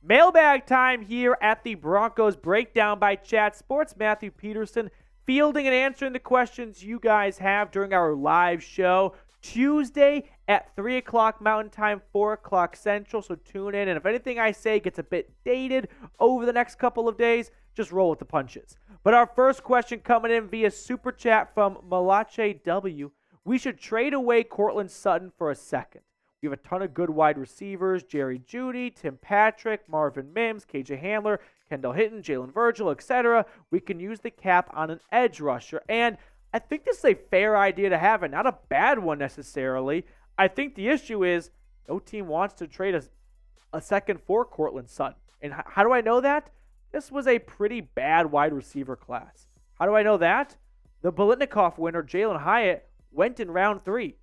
Mailbag time here at the Broncos Breakdown by Chat Sports. Matthew Peterson fielding and answering the questions you guys have during our live show Tuesday at 3 o'clock Mountain Time, 4 o'clock Central. So tune in, and if anything I say gets a bit dated over the next couple of days, just roll with the punches. But our first question coming in via Super Chat from Malache W. We should trade away Courtland Sutton for a second. We have a ton of good wide receivers, Jerry Jeudy, Tim Patrick, Marvin Mims, KJ Hamler, Kendall Hinton, Jalen Virgil, etc. We can use the cap on an edge rusher. And I think this is a fair idea to have, and not a bad one necessarily. I think the issue is no team wants to trade a second for Courtland Sutton. And how do I know that? This was a pretty bad wide receiver class. How do I know that? The Biletnikoff winner, Jalen Hyatt, went in round 3.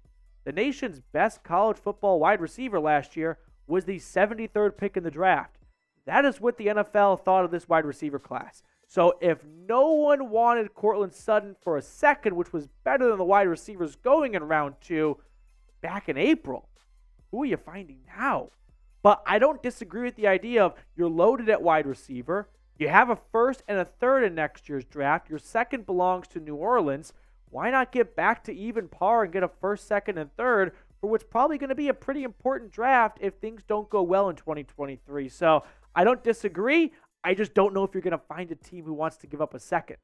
The nation's best college football wide receiver last year was the 73rd pick in the draft. That is what the NFL thought of this wide receiver class. So if no one wanted Courtland Sutton for a second, which was better than the wide receivers going in round 2 back in April, who are you finding now? But I don't disagree with the idea of you're loaded at wide receiver. You have a first and a third in next year's draft. Your second belongs to New Orleans. Why not get back to even par and get a first, second, and third for what's probably going to be a pretty important draft if things don't go well in 2023? So I don't disagree. I just don't know if you're going to find a team who wants to give up a second.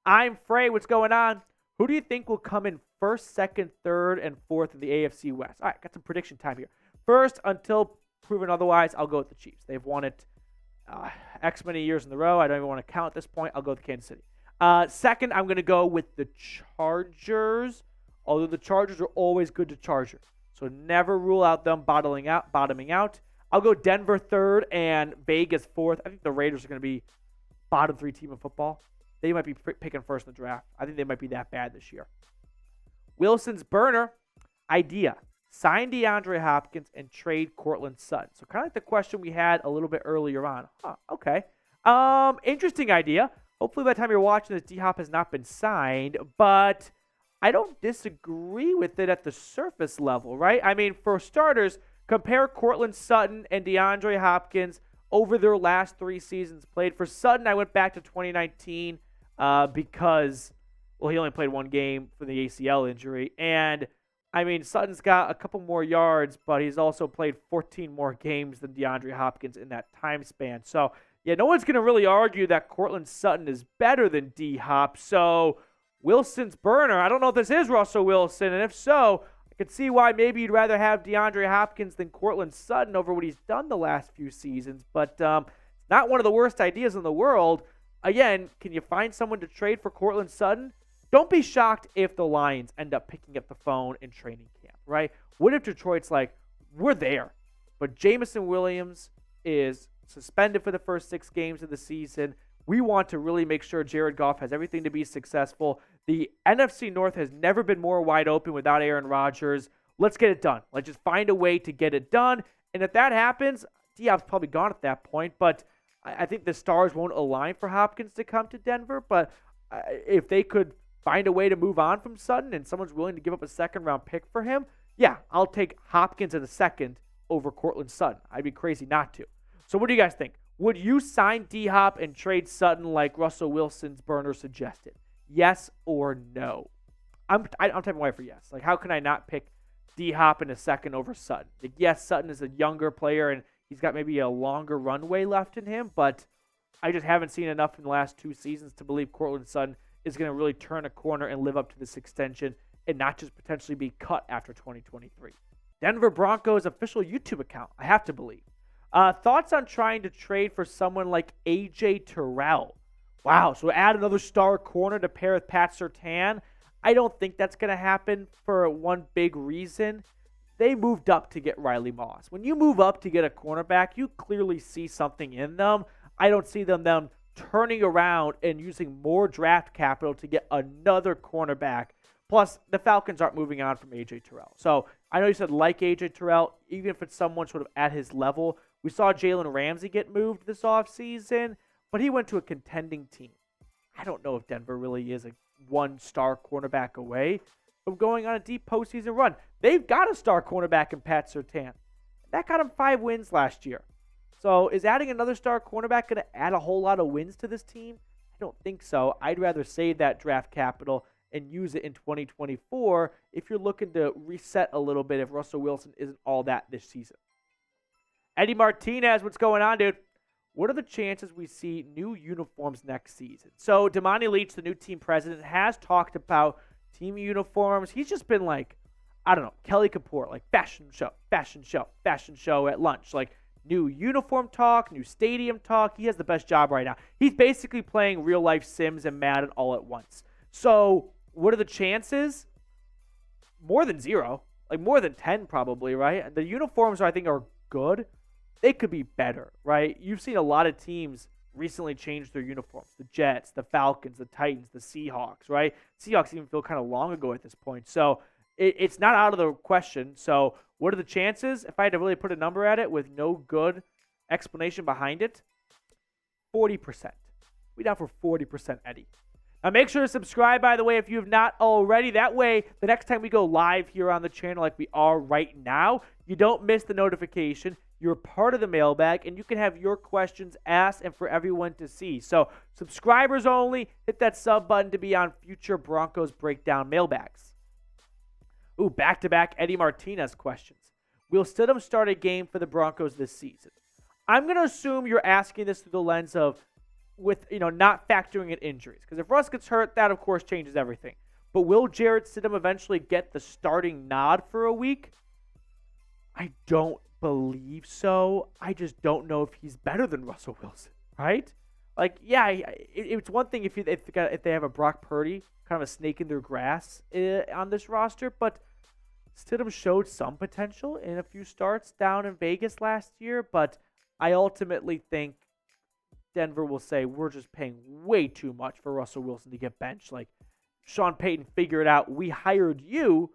I'm Frey. What's going on? Who do you think will come in first, second, third, and fourth in the AFC West? All right, got some prediction time here. First, until proven otherwise, I'll go with the Chiefs. They've won it X many years in a row. I don't even want to count at this point. I'll go with Kansas City. Second, I'm going to go with the Chargers, although the Chargers are always good to Charger. So never rule out them bottoming out. I'll go Denver third and Vegas fourth. I think the Raiders are going to be bottom 3 team in football. They might be picking first in the draft. I think they might be that bad this year. Wilson's burner idea. Sign DeAndre Hopkins and trade Courtland Sutton. So kind of like the question we had a little bit earlier on. Okay. Interesting idea. Hopefully by the time you're watching this, D-Hop has not been signed, but I don't disagree with it at the surface level, right? I mean, for starters, compare Courtland Sutton and DeAndre Hopkins over their last 3 seasons played. For Sutton, I went back to 2019 because, well, he only played 1 game for the ACL injury. And, I mean, Sutton's got a couple more yards, but he's also played 14 more games than DeAndre Hopkins in that time span. So, yeah, no one's going to really argue that Courtland Sutton is better than D-Hop. So, Wilson's burner, I don't know if this is Russell Wilson, and if so, I could see why maybe you'd rather have DeAndre Hopkins than Courtland Sutton over what he's done the last few seasons. But not one of the worst ideas in the world. Again, can you find someone to trade for Courtland Sutton? Don't be shocked if the Lions end up picking up the phone in training camp, right? What if Detroit's like, we're there, but Jameson Williams is suspended for the first 6 games of the season. We want to really make sure Jared Goff has everything to be successful. The NFC North has never been more wide open without Aaron Rodgers. Let's get it done. Let's just find a way to get it done. And if that happens, Diop's probably gone at that point. But I think the stars won't align for Hopkins to come to Denver. But if they could find a way to move on from Sutton and someone's willing to give up a second-round pick for him, yeah, I'll take Hopkins in a second over Courtland Sutton. I'd be crazy not to. So what do you guys think? Would you sign D-Hop and trade Sutton like Russell Wilson's burner suggested? Yes or no? I'm typing away for yes. Like, how can I not pick D-Hop in a second over Sutton? Like, yes, Sutton is a younger player, and he's got maybe a longer runway left in him, but I just haven't seen enough in the last 2 seasons to believe Courtland Sutton is going to really turn a corner and live up to this extension and not just potentially be cut after 2023. Denver Broncos official YouTube account, I have to believe. Thoughts on trying to trade for someone like A.J. Terrell? Wow, so add another star corner to pair with Pat Surtain. I don't think that's going to happen for one big reason. They moved up to get Riley Moss. When you move up to get a cornerback, you clearly see something in them. I don't see them turning around and using more draft capital to get another cornerback. Plus, the Falcons aren't moving on from A.J. Terrell. So I know you said like A.J. Terrell, even if it's someone sort of at his level. We saw Jalen Ramsey get moved this offseason, but he went to a contending team. I don't know if Denver really is a one-star cornerback away from going on a deep postseason run. They've got a star cornerback in Pat Surtain. That got him 5 wins last year. So is adding another star cornerback going to add a whole lot of wins to this team? I don't think so. I'd rather save that draft capital and use it in 2024 if you're looking to reset a little bit if Russell Wilson isn't all that this season. Eddie Martinez, what's going on, dude? What are the chances we see new uniforms next season? So Damani Leach, the new team president, has talked about team uniforms. He's just been like, I don't know, Kelly Kapoor, like fashion show at lunch. Like new uniform talk, new stadium talk. He has the best job right now. He's basically playing real life Sims and Madden all at once. So what are the chances? More than 0. Like more than 10 probably, right? The uniforms, I think, are good. They could be better, right? You've seen a lot of teams recently change their uniforms. The Jets, the Falcons, the Titans, the Seahawks, right? Seahawks even feel kind of long ago at this point. So it's not out of the question. So what are the chances? If I had to really put a number at it with no good explanation behind it, 40%. We down for 40%, Eddie. Now make sure to subscribe, by the way, if you have not already. That way, the next time we go live here on the channel like we are right now, you don't miss the notification. You're part of the mailbag, and you can have your questions asked and for everyone to see. So subscribers only, hit that sub button to be on future Broncos Breakdown mailbags. Ooh, back-to-back Eddie Martinez questions. Will Stidham start a game for the Broncos this season? I'm going to assume you're asking this through the lens of not factoring in injuries. Because if Russ gets hurt, that, of course, changes everything. But will Jarrett Stidham eventually get the starting nod for a week? I don't believe so. I just don't know if he's better than Russell Wilson, right? Like, yeah, it's one thing if they have a Brock Purdy, kind of a snake in their grass on this roster, but Stidham showed some potential in a few starts down in Vegas last year, but I ultimately think Denver will say, we're just paying way too much for Russell Wilson to get benched. Like, Sean Payton figured out, we hired you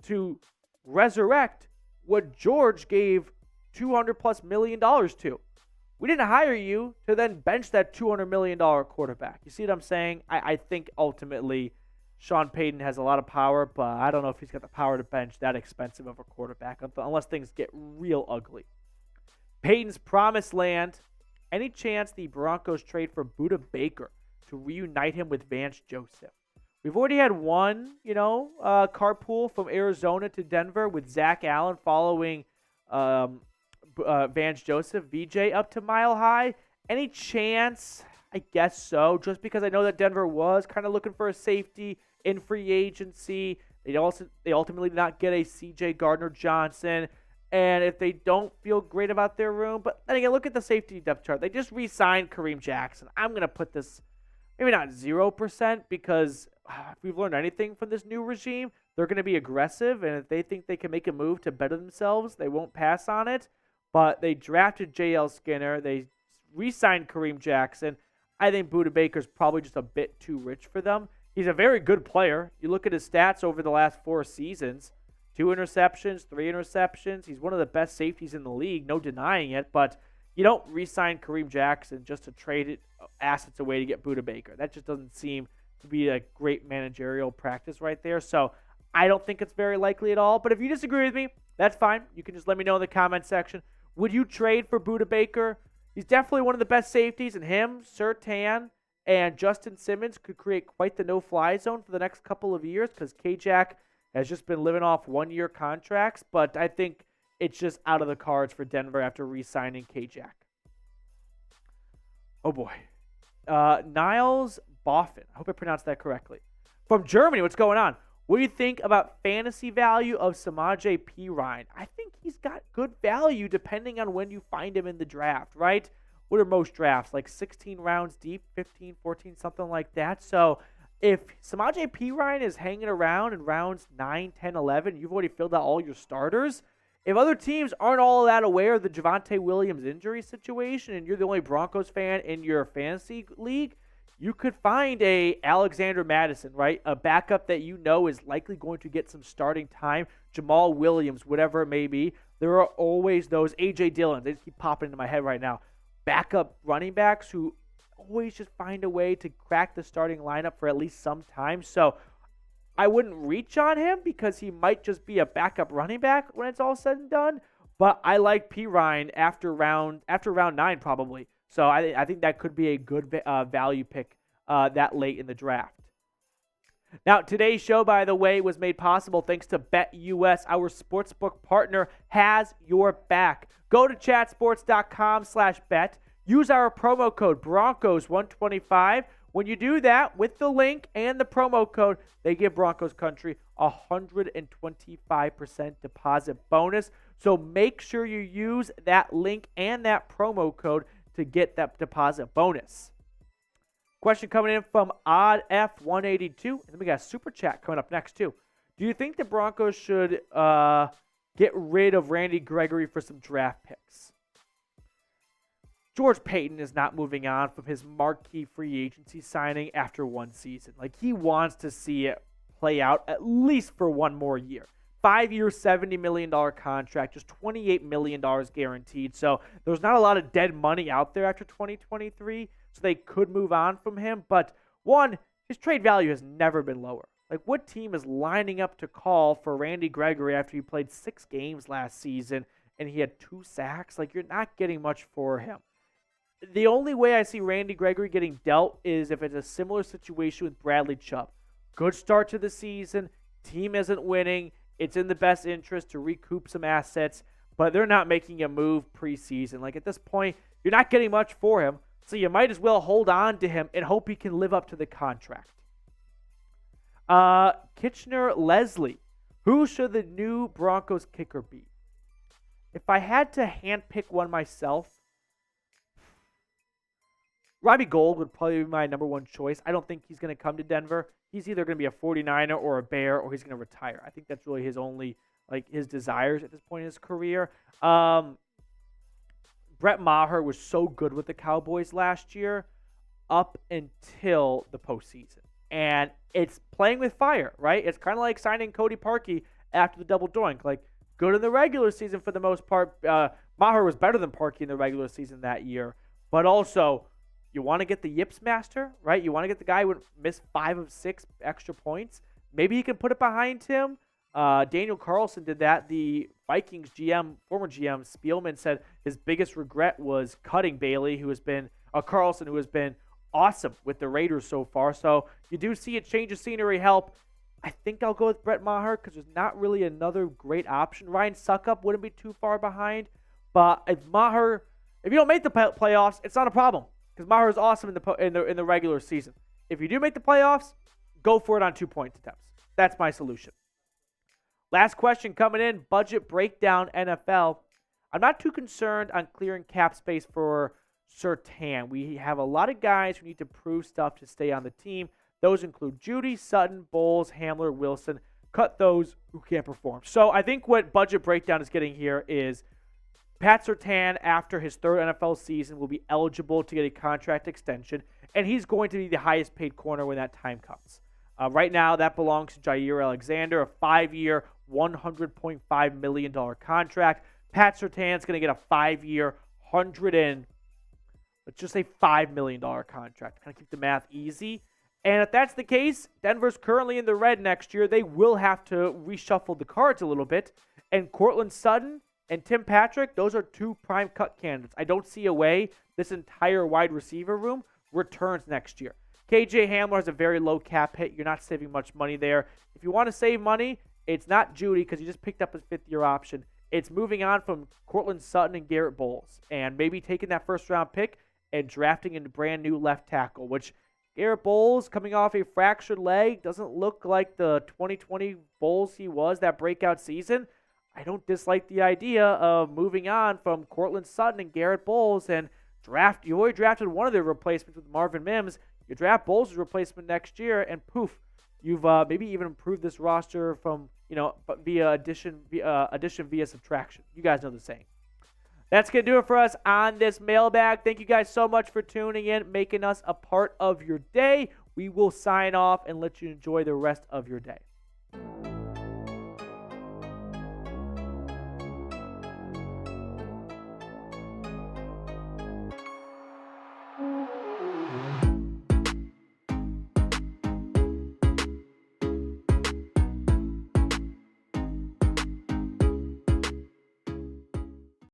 to resurrect what George gave $200+ million to. We didn't hire you to then bench that $200 million quarterback. You see what I'm saying? I think ultimately Sean Payton has a lot of power, but I don't know if he's got the power to bench that expensive of a quarterback unless things get real ugly. Payton's promised land. Any chance the Broncos trade for Budda Baker to reunite him with Vance Joseph? We've already had one, carpool from Arizona to Denver with Zach Allen following Vance Joseph, VJ, up to Mile High. Any chance? I guess so, just because I know that Denver was kind of looking for a safety in free agency. They ultimately did not get a CJ Gardner-Johnson. And if they don't feel great about their room, but then again, look at the safety depth chart. They just re-signed Kareem Jackson. I'm going to put this maybe not 0%, because if we've learned anything from this new regime, they're going to be aggressive, and if they think they can make a move to better themselves, they won't pass on it. But they drafted J.L. Skinner. They re-signed Kareem Jackson. I think Budda Baker's probably just a bit too rich for them. He's a very good player. You look at his stats over the last 4 seasons. 2 interceptions, 3 interceptions. He's one of the best safeties in the league, no denying it. But you don't re-sign Kareem Jackson just to trade assets away to get Budda Baker. That just doesn't seem to be a great managerial practice right there. So I don't think it's very likely at all. But if you disagree with me, that's fine. You can just let me know in the comment section. Would you trade for Budda Baker? He's definitely one of the best safeties, and him, Surtain, and Justin Simmons could create quite the no-fly zone for the next couple of years because K-Jack has just been living off one-year contracts, but I think it's just out of the cards for Denver after re-signing K-Jack. Oh, boy. Niles Boffin. I hope I pronounced that correctly. From Germany, what's going on? What do you think about fantasy value of Samaje Perine? I think he's got good value depending on when you find him in the draft, right? What are most drafts? Like 16 rounds deep, 15, 14, something like that. So if Samaje Perine is hanging around in rounds 9, 10, 11, you've already filled out all your starters. If other teams aren't all that aware of the Javonte Williams injury situation and you're the only Broncos fan in your fantasy league, you could find a Alexander Madison, right? A backup that you know is likely going to get some starting time. Jamal Williams, whatever it may be. There are always those A.J. Dillon. They just keep popping into my head right now. Backup running backs who always just find a way to crack the starting lineup for at least some time. So I wouldn't reach on him because he might just be a backup running back when it's all said and done. But I like P. Ryan after round 9 probably. So I think that could be a good value pick that late in the draft. Now, today's show, by the way, was made possible thanks to BetUS. Our sportsbook partner has your back. Go to chatsports.com/bet. Use our promo code Broncos125. When you do that, with the link and the promo code, they give Broncos Country a 125% deposit bonus. So make sure you use that link and that promo code to get that deposit bonus. Question coming in from OddF182. And then we got a super chat coming up next, too. Do you think the Broncos should get rid of Randy Gregory for some draft picks? George Paton is not moving on from his marquee free agency signing after one season. Like, he wants to see it play out at least for one more year. 5-year, $70 million contract, just $28 million guaranteed. So there's not a lot of dead money out there after 2023. So they could move on from him. But one, his trade value has never been lower. Like, what team is lining up to call for Randy Gregory after he played 6 games last season and he had 2 sacks? Like, you're not getting much for him. The only way I see Randy Gregory getting dealt is if it's a similar situation with Bradley Chubb. Good start to the season. Team isn't winning. It's in the best interest to recoup some assets, but they're not making a move preseason. Like, at this point, you're not getting much for him. So you might as well hold on to him and hope he can live up to the contract. Kitchener Leslie. Who should the new Broncos kicker be? If I had to handpick one myself, Robbie Gould would probably be my number one choice. I don't think he's going to come to Denver. He's either going to be a 49er or a Bear, or he's going to retire. I think that's really his only, his desires at this point in his career. Brett Maher was so good with the Cowboys last year up until the postseason. And it's playing with fire, right? It's kind of like signing Cody Parkey after the double doink. Like, good in the regular season for the most part. Maher was better than Parkey in the regular season that year. But also, you want to get the yips master, right? You want to get the guy who would miss 5 of 6 extra points. Maybe you can put it behind him. Daniel Carlson did that. The Vikings GM, former GM, Spielman, said his biggest regret was cutting Bailey, Carlson, who has been awesome with the Raiders so far. So you do see a change of scenery help. I think I'll go with Brett Maher because there's not really another great option. Ryan Suckup wouldn't be too far behind. But if you don't make the playoffs, it's not a problem because Maher is awesome in the regular season. If you do make the playoffs, go for it on 2-point attempts. That's my solution. Last question coming in, budget breakdown NFL. I'm not too concerned on clearing cap space for Surtain. We have a lot of guys who need to prove stuff to stay on the team. Those include Judy, Sutton, Bowles, Hamler, Wilson. Cut those who can't perform. So I think what budget breakdown is getting here is Pat Surtain, after his 3rd NFL season, will be eligible to get a contract extension, and he's going to be the highest paid corner when that time comes. Right now, that belongs to Jair Alexander, a 5-year, $100.5 million contract. Pat Surtain's going to get a 5-year, let's just say $5 million contract. Kind of keep the math easy. And if that's the case, Denver's currently in the red next year. They will have to reshuffle the cards a little bit. And Courtland Sutton and Tim Patrick, those are 2 prime cut candidates. I don't see a way this entire wide receiver room returns next year. KJ Hamler has a very low cap hit. You're not saving much money there. If you want to save money, it's not Judy because he just picked up his 5th-year option. It's moving on from Courtland Sutton and Garrett Bowles and maybe taking that first-round pick and drafting a brand new left tackle, which Garrett Bowles, coming off a fractured leg, doesn't look like the 2020 Bowles he was that breakout season. I don't dislike the idea of moving on from Courtland Sutton and Garrett Bowles and you already drafted one of their replacements with Marvin Mims. You draft Bowles' replacement next year, and poof, you've maybe even improved this roster from via addition via subtraction. You guys know the saying. That's going to do it for us on this mailbag. Thank you guys so much for tuning in, making us a part of your day. We will sign off and let you enjoy the rest of your day.